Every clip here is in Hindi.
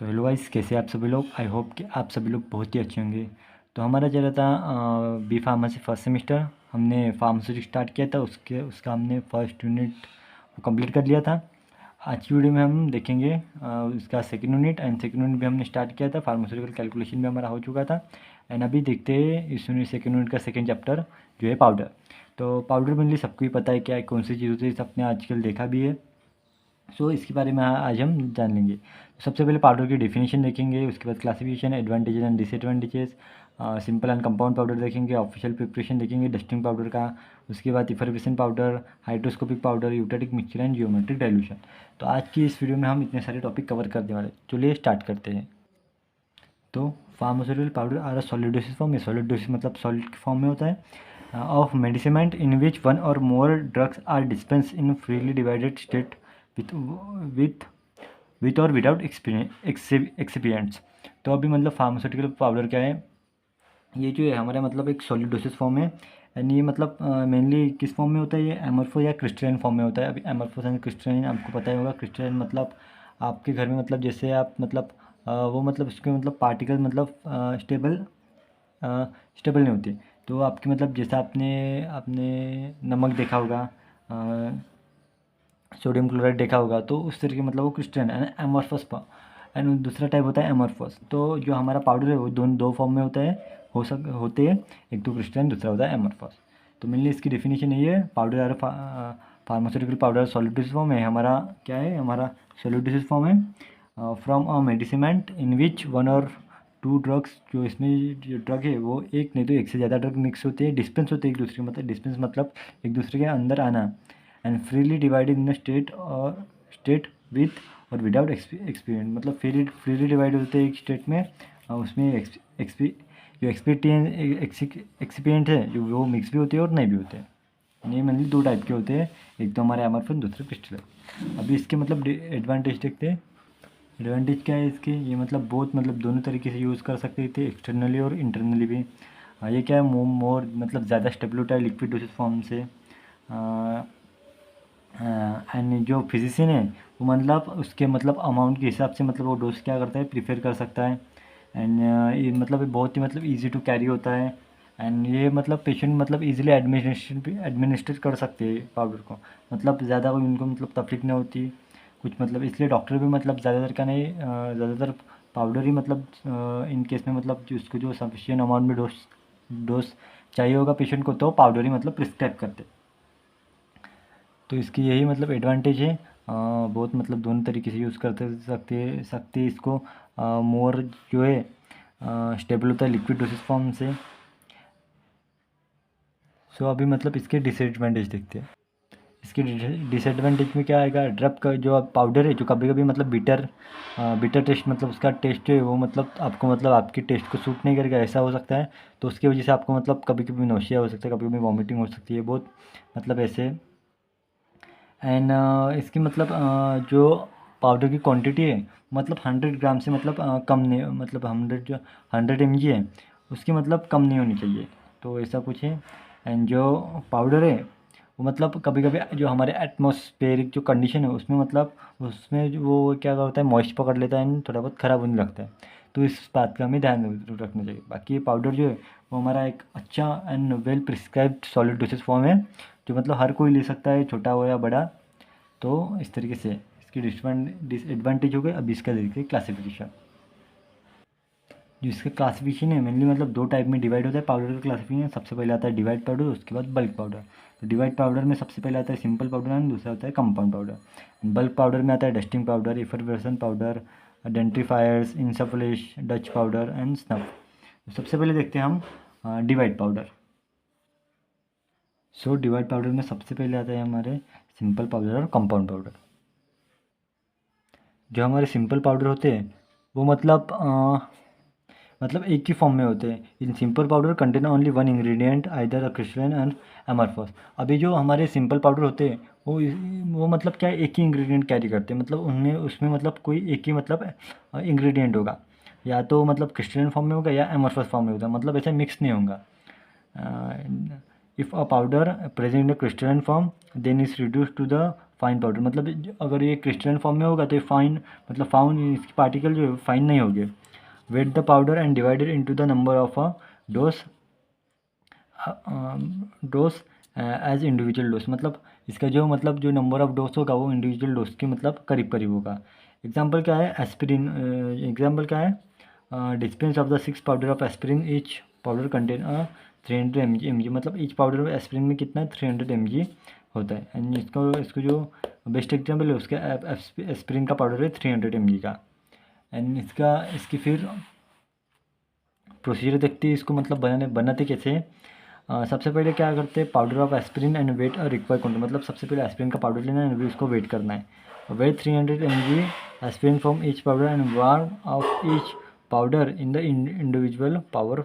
सो हेलो गाइस, कैसे आप सभी लोग। आई होप कि आप सभी लोग बहुत ही अच्छे होंगे। तो हमारा चला था बी फार्मेसी फर्स्ट सेमेस्टर। हमने फार्मेसी स्टार्ट किया था, उसका हमने फर्स्ट यूनिट कंप्लीट कर लिया था। आज की वीडियो में हम देखेंगे उसका second unit, and second unit भी हमने स्टार्ट किया था। फार्मास्यूटिकल कैलकुलेशन भी हमारा हो चुका था। एंड अभी देखते हैं इस यूनिट सेकंड यूनिट का सेकंड चैप्टर जो है पाउडर। तो पाउडर मेनली सबको ही पता है क्या है, कौन सी चीज़ होती है, सबने आजकल देखा भी है। सो इसके बारे में आज हम जान लेंगे। सबसे पहले पाउडर की डेफिनेशन देखेंगे, उसके बाद classification, advantages and disadvantages, simple and compound powder देखेंगे, ऑफिशियल प्रिपरेशन देखेंगे डस्टिंग पाउडर का, उसके बाद effervescent powder, hygroscopic powder, eutectic mixture and geometric dilution. तो आज की इस वीडियो में हम इतने सारे टॉपिक कवर करने वाले हैं। चलिए स्टार्ट करते हैं। तो pharmaceutical powder are solid dosage form में, सॉलिड डोसेज मतलब सॉलिड के फॉर्म में होता है, of medicament in which one or more drugs are dispense in freely divided state with with with or without excipients. तो अभी मतलब फार्मास्यूटिकल पाउडर क्या है, ये जो है हमारा मतलब एक सॉलिड डोसेज फॉर्म है। एंड ये मतलब मेनली किस फॉर्म में होता है, ये एमरफो या क्रिस्टलाइन फॉर्म में होता है। अभी एमरफो एंड क्रिस्टलाइन आपको पता ही होगा। क्रिस्टलाइन मतलब आपके घर में मतलब जैसे आप मतलब वो मतलब उसके मतलब पार्टिकल मतलब स्टेबल नहीं होती। तो आपके मतलब जैसा आपने आपने नमक देखा होगा, सोडियम क्लोराइड देखा होगा, तो उस तरीके मतलब वो क्रिस्टलाइन है एमरफस। एंड दूसरा टाइप होता है एमरफस। तो जो हमारा पाउडर है वो दो फॉर्म में होता है, होते हैं। एक तो क्रिस्टलाइन, दूसरा होता है एमरफस। तो मेनली इसकी डेफिनेशन यही है, powder or pharmaceutical powder solid dosage form है हमारा। क्या है हमारा सॉलिड डोसेज फॉर्म है from a medicament in which one or two drugs, जो इसमें जो ड्रग है वो एक नहीं तो एक से ज़्यादा ड्रग मिक्स होते हैं, डिस्पेंस होते हैं एक दूसरे मतलब डिस्पेंस मतलब एक दूसरे के अंदर आना। And freely divided in state with or without experience मतलब फ्रीली डिवाइड होते हैं एक स्टेट में, और उसमें जो एक्सपीरियंट है जो वो मिक्स भी होते हैं और नहीं भी होते हैं। ये मेनली दो टाइप के होते हैं, एक तो हमारे एमरफिन, दूसरे क्रिस्टल। अभी इसके मतलब एडवांटेज देखते हैं। एडवांटेज क्या है इसके, ये मतलब बहुत मतलब दोनों तरीके से यूज़ कर सकते थे, एक्सटर्नली और इंटरनली भी। ये क्या है मोर मतलब ज़्यादा स्टेबल होता है लिक्विड डोसेज फॉर्म से। एंड जो फिजिशियन है वो मतलब उसके मतलब अमाउंट के हिसाब से मतलब वो डोज क्या करता है प्रिफेयर कर सकता है। एंड ये मतलब ये बहुत ही मतलब इजी टू कैरी होता है। एंड ये मतलब पेशेंट मतलब इजीली एडमिनिस्ट्रेट कर सकते हैं पाउडर को, मतलब ज़्यादा कोई उनको मतलब तकलीफ नहीं होती कुछ मतलब। इसलिए डॉक्टर भी मतलब ज़्यादातर का नहीं, ज़्यादातर पाउडर ही मतलब इन केस में मतलब जो उसको जो सफिशिएंट अमाउंट में डोज चाहिए होगा पेशेंट को, तो पाउडर ही मतलब प्रिस्क्राइब करते। तो इसकी यही मतलब एडवांटेज है। बहुत मतलब दोनों तरीके से यूज़ करते सकते इसको। मोर जो है स्टेबल होता है लिक्विड डोसेज फॉर्म से। सो अभी मतलब इसके डिसएडवांटेज देखते हैं। इसके डिसएडवांटेज में क्या आएगा, ड्रग का जो पाउडर है जो कभी कभी मतलब बिटर टेस्ट मतलब उसका टेस्ट है वो मतलब आपको मतलब आपके टेस्ट को सूट नहीं करेगा, ऐसा हो सकता है। तो उसकी वजह से आपको मतलब कभी कभी नोशिया हो सकता है, कभी कभी वॉमिटिंग हो सकती है बहुत मतलब ऐसे। एंड इसकी मतलब जो पाउडर की क्वांटिटी है मतलब 100 ग्राम से मतलब कम नहीं, मतलब 100 mg है उसकी मतलब कम नहीं होनी चाहिए। तो ऐसा कुछ है। एंड जो पाउडर है वो मतलब कभी कभी जो हमारे एटमॉस्फेरिक जो कंडीशन है उसमें मतलब उसमें जो वो क्या होता है मॉइस्ट पकड़ लेता है एंड थोड़ा बहुत ख़राब होने लगता है। तो इस बात का हमें ध्यान रखना चाहिए। बाकी ये पाउडर जो है वो हमारा एक अच्छा and well prescribed solid dosage form है, जो मतलब हर कोई ले सकता है, छोटा हो या बड़ा। तो इस तरीके से इसकी डिसएडवांटेज हो गए। अब इसका देखिए क्लासिफिकेशन। जो इसका क्लासिफिकेशन है मेनली मतलब दो टाइप में डिवाइड होता है पाउडर का क्लासिफिकेशन। सबसे पहले आता है डिवाइड पाउडर, उसके बाद बल्क पाउडर। तो डिवाइड पाउडर में सबसे पहले आता है सिंपल पाउडर एंड दूसरा होता है कंपाउंड पाउडर। बल्क पाउडर में आता है dusting powder, effervescent powder, dentifrices, insufflations, douche powder and snuff. सबसे पहले देखते हैं हम divided powder. So divided powder में सबसे पहले आता है हमारे सिंपल पाउडर और कंपाउंड पाउडर। जो हमारे सिंपल पाउडर होते हैं वो मतलब एक ही फॉर्म में होते हैं। इन simple powder contain only one ingredient either a crystalline and amorphous. अभी जो हमारे सिंपल पाउडर होते हैं वो मतलब क्या है एक ही इंग्रेडिएंट कैरी करते हैं, मतलब उनमें उसमें मतलब कोई एक ही मतलब इंग्रेडिएंट होगा, या तो मतलब क्रिस्टलाइन फॉर्म में होगा या एमरफॉस फॉर्म में होगा, मतलब ऐसा मिक्स नहीं होगा। If a powder present in a crystalline form then is reduced to the fine powder, मतलब अगर ये क्रिस्टलन फॉर्म में होगा तो ये फाइन मतलब फाउंड इसकी पार्टिकल जो है फाइन नहीं होंगे। Weight the powder and divided into the number of a dose dose as individual dose, मतलब इसका जो मतलब जो नंबर ऑफ डोज होगा वो इंडिविजुअल डोज के मतलब करीब करीब होगा। एग्जांपल क्या है, एस्पिरिन। एग्जांपल क्या है, dispense of the 6 powder of aspirin, each powder contain 300 mg, मतलब ईच पाउडर ऑफ एस्पिरिन में कितना 300 mg होता है। एंड इसको जो बेस्ट एग्जाम्पल है उसका एस्पिरिन का पाउडर है 300 mg का। एंड इसकी फिर प्रोसीजर देखते हैं इसको, मतलब बनाते कैसे हैं। सबसे पहले क्या करते हैं, powder of aspirin and weight और रिक्वायर क्वांटिटी, मतलब सबसे पहले एस्पिरिन का पाउडर लेना है और उसको वेट करना है। Weight 300 mg aspirin from each powder and warm of each powder in the individual powder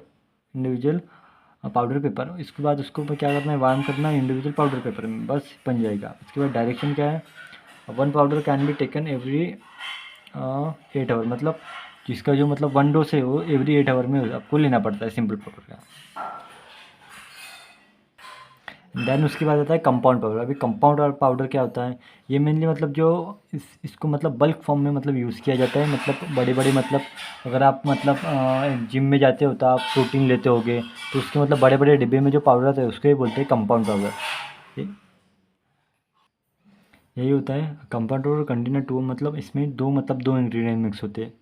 paper. इसके बाद उसको क्या करना है, वार्म करना है इंडिविजुअल पाउडर पेपर में, बस बन जाएगा। इसके बाद डायरेक्शन क्या है, 1 powder can be taken every 8 hour, मतलब जिसका जो मतलब 1 डोज है वो एवरी 8 आवर में आपको लेना पड़ता है सिंपल पाउडर का। देन उसके बाद आता है कंपाउंड पाउडर। अभी कंपाउंड पाउडर क्या होता है, ये मेनली मतलब जो इसको मतलब बल्क फॉर्म में मतलब यूज़ किया जाता है, मतलब बड़े बड़े मतलब अगर आप मतलब जिम में जाते हो तो आप प्रोटीन लेते होगे तो उसके मतलब बड़े बड़े डिब्बे में जो पाउडर आता है उसको ही बोलते हैं कंपाउंड पाउडर। यही होता है कंपाउंड पाउडर कंटेनर 2, मतलब इसमें दो इंग्रेडिएंट मिक्स होते हैं।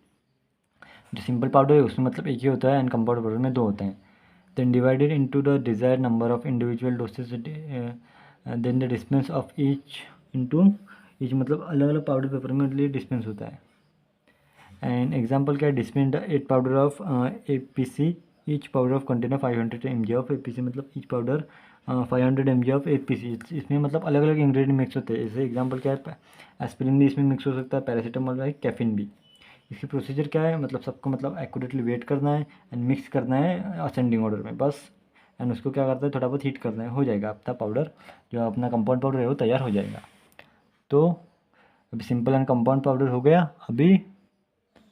जो सिंपल पाउडर है उसमें मतलब एक ही होता है एंड कंपाउंड पाउडर में 2 होते हैं। then divided into the desired number of individual doses, then the dispense of each into each, मतलब अलग अलग पाउडर पेपर में लिए डिस्पेंस होता है। एंड एग्जांपल क्या है, dispense 8 powder of APC, each powder of container 500 mg of APC, मतलब each powder 500 mg of APC। इसमें मतलब अलग अलग इंग्रेडिएंट मिक्स होते हैं। जैसे एग्जांपल क्या है, एस्पिरिन भी इसमें मिक्स हो सकता है, पैरासीटामोल भी, कैफीन भी। इसकी प्रोसीजर क्या है, मतलब सबको मतलब एक्यूरेटली वेट करना है एंड मिक्स करना है असेंडिंग ऑर्डर में बस। एंड उसको क्या करता है, थोड़ा बहुत हीट करना है, हो जाएगा आपका पाउडर, जो अपना कंपाउंड पाउडर है वो तैयार हो जाएगा। तो अभी सिंपल एंड कंपाउंड पाउडर हो गया। अभी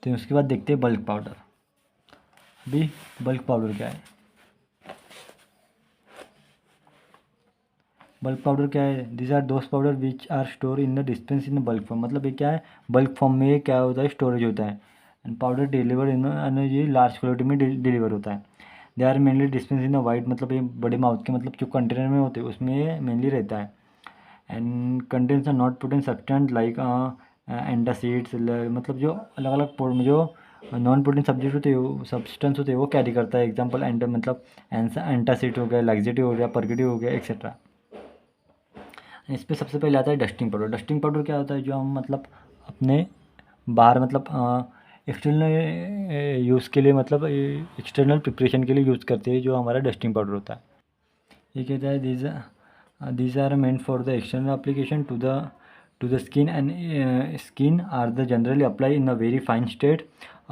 तो उसके बाद देखते हैं बल्क पाउडर। अभी बल्क पाउडर क्या है, बल्क पाउडर क्या है, this are those powder which are store in the dispense in bulk form, मतलब ये क्या है, बल्क फॉर्म में क्या होता है, स्टोरेज होता है। एंड पाउडर डिलीवर इन ये लार्ज क्वालिटी में डिलीवर होता है। They are mainly dispense in the white, मतलब ये बड़े माउथ के मतलब जो कंटेनर में होते हैं उसमें मेनली रहता है। And contents are not put in substance like antacids, मतलब जो अलग अलग जो नॉन प्रोटीन सब्जेक्ट होते हैं सब्सटेंस होते हैं वो कैरी करता है। एग्जांपल मतलब एंटासिड हो गया, लैक्सेटिव हो गया, पर्गेटिव हो गया, एक्सेट्रा। इस पर सबसे पहले आता है डस्टिंग पाउडर। डस्टिंग पाउडर क्या होता है, जो हम मतलब अपने बाहर मतलब एक्सटर्नल यूज़ के लिए, मतलब एक्सटर्नल प्रिपरेशन के लिए यूज़ करते हैं, जो हमारा डस्टिंग पाउडर होता है। ये कहता है these are meant for the external application to the skin, and skin are the generally apply in a very fine state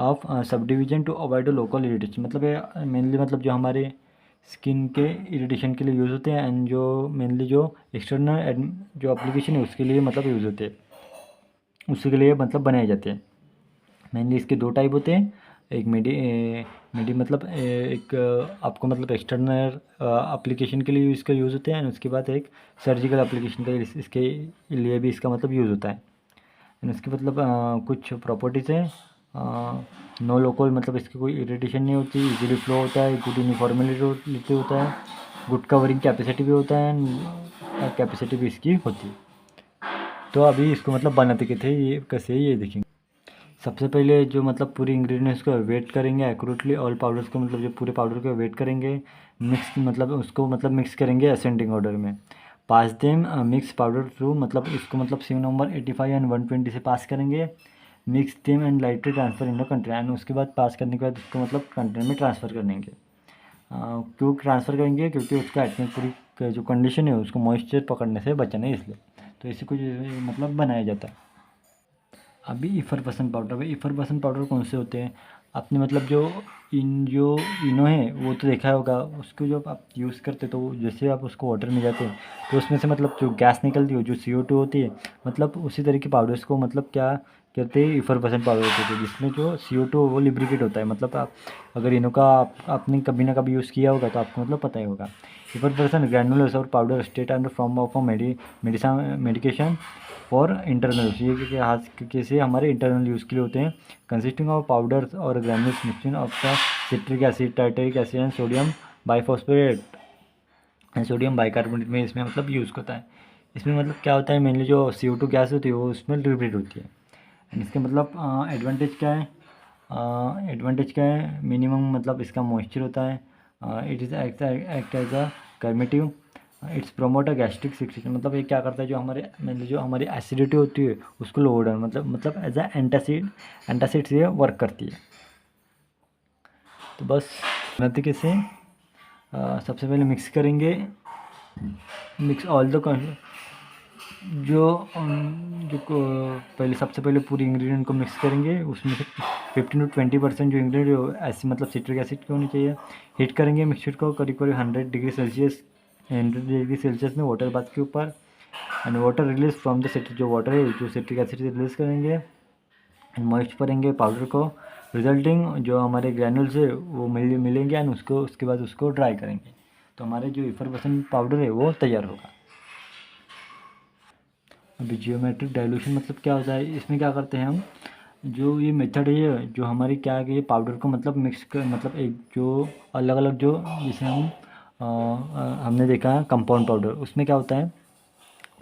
of subdivision to avoid a local irritation, मतलब ये मेनली मतलब जो हमारे स्किन के इरिटेशन के लिए यूज़ होते हैं, एंड जो मेनली जो एक्सटर्नल जो एप्लीकेशन है उसके लिए मतलब यूज़ होते हैं, उसी के लिए मतलब बनाए जाते हैं। मेनली इसके 2 टाइप होते हैं, एक मेडी मतलब एक आपको मतलब एक्सटर्नल एप्लीकेशन के लिए इसका यूज़ होते हैं, उसके बाद एक सर्जिकल एप्लीकेशन के लिए इसके लिए भी इसका मतलब यूज़ होता है। इसके मतलब कुछ प्रॉपर्टीज़ हैं, नो लोकल, मतलब इसकी कोई इरिटेशन नहीं होती, इजीली फ्लो होता है, गुड यूनिफॉर्मिलिटी होता है, गुड कवरिंग कैपेसिटी भी होता है, एंड कैपेसिटी भी इसकी होती है। तो अभी इसको मतलब बनाते के थे ये कैसे, ये देखेंगे। सबसे पहले जो मतलब पूरी इंग्रेडिएंट्स को वेट करेंगे एक्यूरेटली, ऑल पाउडर्स को मतलब जो पूरे पाउडर को वेट करेंगे, मिक्स मतलब उसको मतलब मिक्स करेंगे असेंडिंग ऑर्डर में। पास देम मिक्स पाउडर थ्रू, मतलब इसको मतलब सिम नंबर 85 एंड 120 से पास करेंगे। Mix them and lightly transfer in the container, and उसके बाद पास करने के बाद उसको मतलब कंटेनर में ट्रांसफ़र करेंगे। क्यों ट्रांसफ़र करेंगे, क्योंकि उसका एटमॉस्फेरिक जो कंडीशन है उसको मॉइस्चर पकड़ने से बचना है, इसलिए तो इसी को मतलब बनाया जाता है। अभी इफरबसन पाउडर, भाई इफरबसन पाउडर कौन से होते हैं, आपने मतलब जो इनो है वो तो देखा होगा, उसको जब आप यूज़ करते तो जैसे आप उसको वाटर में जाते हैं तो उसमें से मतलब जो गैस निकलती है जो CO2 होती है, मतलब उसी तरह के पाउडर्स को मतलब क्या कहते हैं इफरवेसेंट पाउडर होते थे, जिसमें जो CO2 वो लिब्रिकेट होता है। मतलब आप अगर इनों का आपने कभी ना कभी यूज़ किया होगा तो आपको मतलब पता ही होगा। Effervescent granules or powder state and form of medication for internal use, ये कैसे हमारे इंटरनल यूज़ के लिए होते हैं। Consisting of powders or granules mixture of the citric acid, tartaric acid and sodium biphosphate and sodium bicarbonate में इसमें मतलब यूज़ होता है। इसमें मतलब क्या होता है, मेनली जो CO2 गैस होती है वो उसमें लिब्रेट होती है। एंड इसके मतलब एडवांटेज क्या है, एडवांटेज क्या है, मिनिमम मतलब इसका मॉइस्चर होता है। It is act as a carminative, it's promote a gastric secretion, मतलब ये क्या करता है, जो हमारे मतलब जो हमारी एसिडिटी होती है उसको लोअर मतलब एज अ एंटासिड से वर्क करती है। तो बस तरीके से सबसे पहले मिक्स करेंगे, मिक्स ऑल द जो पहले सबसे पहले पूरी इंग्रेडिएंट को मिक्स करेंगे। उसमें से 15 to 20% जो इंग्रेडिएंट ऐसे मतलब सिट्रिक एसिड की होनी चाहिए। हीट करेंगे मिक्सचर को करीब करीब 100 डिग्री सेल्सियस में वाटर बाथ के ऊपर। And water release from the citric, जो वाटर है जो सिट्रिक एसिड से रिलीज करेंगे। एंड मॉइस्ट करेंगे पाउडर को, रिजल्टिंग जो हमारे ग्रैनुल्स है वो मिलेंगे। एंड उसके बाद उसको ड्राई करेंगे, तो हमारे जो इफरवेसेंट पाउडर है वो तैयार होगा। अभी जियोमेट्रिक डाइल्यूशन मतलब क्या होता है, इसमें क्या करते हैं हम, जो ये मेथड है ये जो हमारी क्या है कि ये पाउडर को मतलब मिक्स कर मतलब एक जो अलग अलग जो जिसे हम हमने देखा है कंपाउंड पाउडर, उसमें क्या होता है,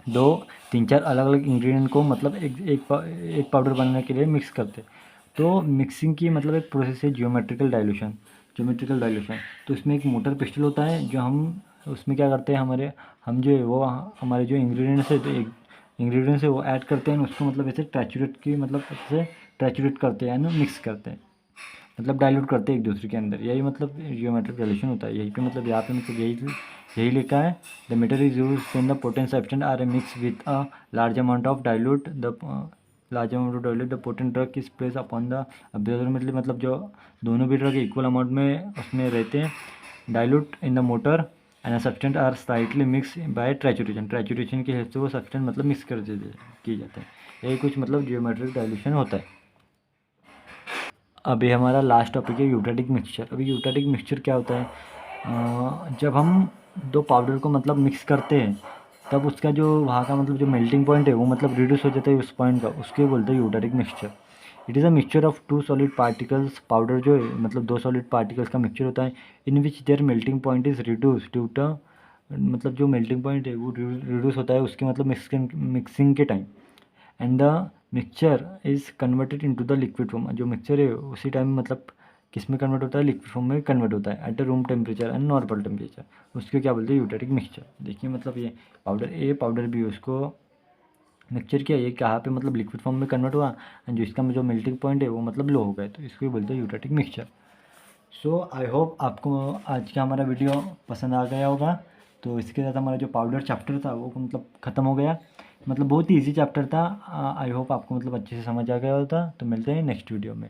2 3 4 अलग अलग इंग्रेडिएंट को मतलब एक पाउडर बनाने के लिए मिक्स करते हैं। तो मिक्सिंग की मतलब एक प्रोसेस है ज्योमेट्रिकल डाइल्यूशन। तो इसमें एक मोटर पिस्टल होता है जो हम उसमें क्या करते हैं, हम जो है वो हमारे जो इंग्रेडिएंट्स है तो एक इंग्रेडिएंट्स है वो ऐड करते हैं, उसको मतलब ऐसे ट्रैचुरेट करते हैं ना, मिक्स करते हैं, मतलब डाइल्यूट करते हैं एक दूसरे के अंदर। यही मतलब जियोमेट्रिक डाइल्यूशन होता है। यही पे मतलब यहाँ पे मतलब यही लिखा है, the method is used when the potent substance are mixed with a large amount of diluent the potent drug is placed upon the observer, मतलब जो दोनों भी ड्रग इक्वल अमाउंट में उसमें रहते हैं diluent in the mortar and substance are slightly mixed by trituration की हेल्प से वो सब्सटेंस मतलब मिक्स कर देते किए जाते हैं। यही कुछ मतलब जियोमेट्रिक डाइल्यूशन होता है। अभी हमारा लास्ट टॉपिक है यूटेटिक मिक्सचर। अभी यूटेटिक मिक्सचर क्या होता है, जब हम दो पाउडर को मतलब मिक्स करते हैं तब उसका जो वहाँ का मतलब जो मेल्टिंग पॉइंट है वो मतलब रिड्यूस हो जाता है उस पॉइंट का, उसके बोलते हैं eutectic mixture. It is a mixture of 2 solid particles, powder जो है मतलब 2 सॉलिड पार्टिकल्स का मिक्सचर होता है, in which their melting point is reduce due to, मतलब जो मेल्टिंग पॉइंट है वो रिड्यूस होता है उसके मतलब मिक्सिंग के time. And the mixture is converted into the liquid form, जो मिक्सचर है उसी टाइम मतलब किस में कन्वर्ट होता है, लिक्विड फॉर्म में कन्वर्ट होता है at the room temperature and normal temperature. उसको क्या बोलते हैं, यूटेटिक मिक्सचर। देखिए मतलब ये पाउडर भी उसको मिक्सचर किया, ये कहाँ पे मतलब लिक्विड फॉर्म में कन्वर्ट हुआ एंड जो इसका जो मेल्टिंग पॉइंट है वो मतलब लो हो गया, तो इसको ही बोलते हैं eutectic mixture. So I hope आपको आज का हमारा वीडियो पसंद आ गया होगा। तो इसके साथ हमारा जो पाउडर चैप्टर था वो मतलब ख़त्म हो गया, मतलब बहुत ही ईजी चैप्टर था। आई होप आपको मतलब अच्छे से समझ आ गया होता। तो मिलते हैं नेक्स्ट वीडियो में।